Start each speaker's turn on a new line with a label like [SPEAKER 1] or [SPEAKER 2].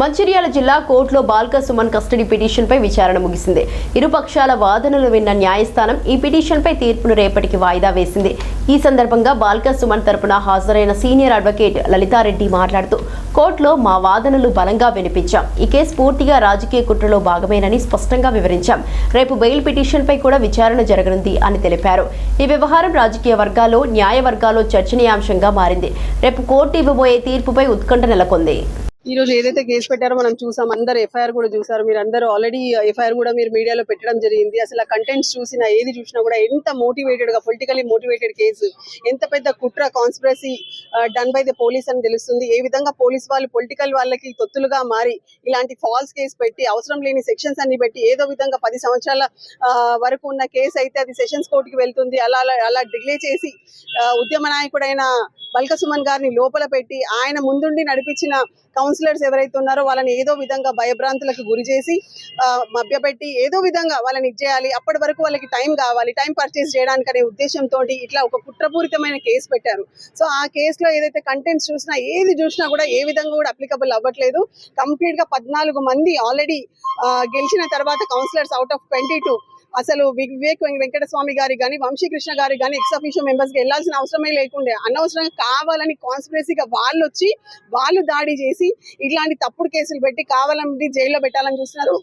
[SPEAKER 1] మంచిర్యాల జిల్లా కోర్టులో బాల్క సుమన్ కస్టడీ పిటిషన్పై విచారణ ముగిసింది. ఇరుపక్షాల వాదనలు విన్న న్యాయస్థానం ఈ పిటిషన్పై తీర్పును రేపటికి వాయిదా వేసింది. ఈ సందర్భంగా బాల్క సుమన్ తరపున హాజరైన సీనియర్ అడ్వకేట్ లలితారెడ్డి మాట్లాడుతూ, కోర్టులో మా వాదనలు బలంగా వినిపించాం. ఈ కేసు పూర్తిగా రాజకీయ కుట్రలో భాగమేనని స్పష్టంగా వివరించాం. రేపు బెయిల్ పిటిషన్పై కూడా విచారణ జరగనుంది అని తెలిపారు. ఈ వ్యవహారం రాజకీయ వర్గాల్లో, న్యాయ వర్గాల్లో చర్చనీయాంశంగా మారింది. రేపు కోర్టు ఇవ్వబోయే తీర్పుపై ఉత్కంఠ నెలకొంది.
[SPEAKER 2] ఈ రోజు ఏదైతే కేసు పెట్టారో మనం చూసాం, అందరు ఎఫ్ఐఆర్ కూడా చూసారు. మీరు అందరూ ఆల్రెడీ ఎఫ్ఐఆర్ కూడా మీరు మీడియాలో పెట్టడం జరిగింది. అసలు ఆ కంటెంట్స్ చూసినా ఏది చూసినా కూడా ఎంత మోటివేటెడ్ గా, పొలిటికలీ మోటివేటెడ్ కేసు, ఎంత పెద్ద కుట్ర, conspiracy done by the police అని తెలుస్తుంది. ఏ విధంగా పోలీస్ వాళ్ళు పొలిటికల్ వాళ్ళకి తొత్తులుగా మారి ఇలాంటి ఫాల్స్ కేసు పెట్టి, అవసరం లేని సెక్షన్స్ అన్ని పెట్టి, ఏదో విధంగా 10 సంవత్సరాల వరకు ఉన్న కేసు అయితే అది సెషన్స్ కోర్టుకి వెళ్తుంది. అలా డిలే చేసి ఉద్యమ నాయకుడైన బాల్క సుమన్ గారిని లోపల పెట్టి ఆయన ముందుండి నడిపించిన కౌన్సిలర్స్ ఎవరైతే ఉన్నారో వాళ్ళని ఏదో విధంగా భయభ్రాంతులకు గురి చేసి మభ్యపెట్టి ఏదో విధంగా వాళ్ళని ఇచ్చేయాలి. అప్పటి వరకు వాళ్ళకి టైం కావాలి, టైం పర్చేస్ చేయడానికి అనే ఉద్దేశంతో ఇట్లా ఒక కుట్రపూరితమైన కేసు పెట్టారు. సో ఆ కేసులో ఏదైతే కంటెంట్స్ చూసినా, ఏది చూసినా కూడా ఏ విధంగా కూడా అప్లికబుల్ అవ్వట్లేదు. కంప్లీట్ గా 14 మంది ఆల్రెడీ గెలిచిన తర్వాత కౌన్సిలర్స్ అవుట్ ఆఫ్ 22 అసలు వివేక్ వెంకటస్వామి గారి కానీ, వంశీకృష్ణ గారి కానీ ఎక్స్ అఫీషియో మెంబర్స్ కి వెళ్లాల్సిన అవసరమే లేకుండే. అనవసరంగా కావాలని కాన్స్పిరసీగా వాళ్ళు దాడి చేసి ఇట్లాంటి తప్పుడు కేసులు పెట్టి కావాలని జైల్లో పెట్టాలని చూస్తున్నారు.